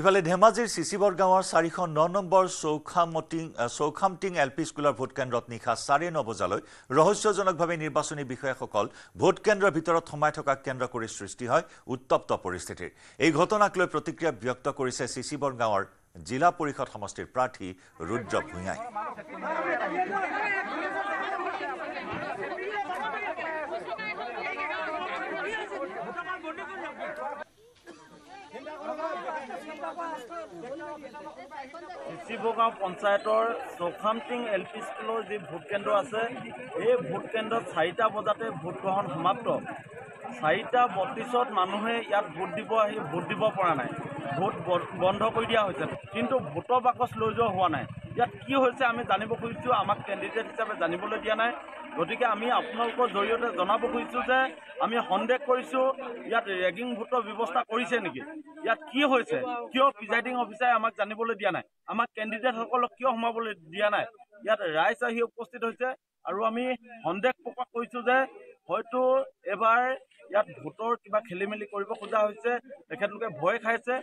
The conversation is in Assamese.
ইফালে ধেমাজিৰ চিচিবৰ গাঁৱৰ 409 নম্বৰ চৌখামটিং এলপি স্কুলৰ ভোটকেন্দ্ৰত নিশা 9:30 বজালৈ ৰহস্যজনকভাৱে নিৰ্বাচনী বিষয়াসকল ভোটকেন্দ্ৰৰ ভিতৰত সোমাই থকা কেন্দ্ৰ কৰি সৃষ্টি হয় উত্তপ্ত পৰিস্থিতিৰ। এই ঘটনাক লৈ প্ৰতিক্ৰিয়া ব্যক্ত কৰিছে চিচিবৰ গাঁৱৰ জিলা পৰিষদ সমষ্টিৰ প্ৰাৰ্থী ৰুদ্ৰ ভূঞাই। চিচিবগাঁও পঞ্চায়তৰ চৌখামটিং এলপি স্কুলৰ যি ভোটকেন্দ্ৰ আছে এই ভোটকেন্দ্ৰত 4টা বজাতে ভোট গ্ৰহণ সমাপ্ত। 4:32 মানুহে ইয়াত ভোট দিব পৰা নাই। ভোট বন্ধ কৰি দিয়া হৈছে, কিন্তু ভোটৰ বাকচ লৈ যোৱা হোৱা নাই। ইয়াত কি হৈছে আমি জানিব খুজিছোঁ, আমাক কেণ্ডিডেট হিচাপে জানিবলৈ দিয়া নাই। গতিকে আমি আপোনালোকৰ জৰিয়তে জনাব খুজিছোঁ যে আমি সন্দেহ কৰিছোঁ ইয়াত ৰেগিং ভোটৰ ব্যৱস্থা কৰিছে নেকি। ইয়াত কি হৈছে, কিয় প্ৰিজাইডিং অফিচাৰে আমাক জানিবলৈ দিয়া নাই, আমাক কেণ্ডিডেটসকলক কিয় সোমাবলৈ দিয়া নাই। ইয়াত ৰাইজ আহি উপস্থিত হৈছে আৰু আমি সন্দেহ প্ৰকাশ কৰিছোঁ যে হয়তো এবাৰ ইয়াত ভোটৰ কিবা খেলি মেলি কৰিব খোজা হৈছে, তেখেতলোকে ভয় খাইছে।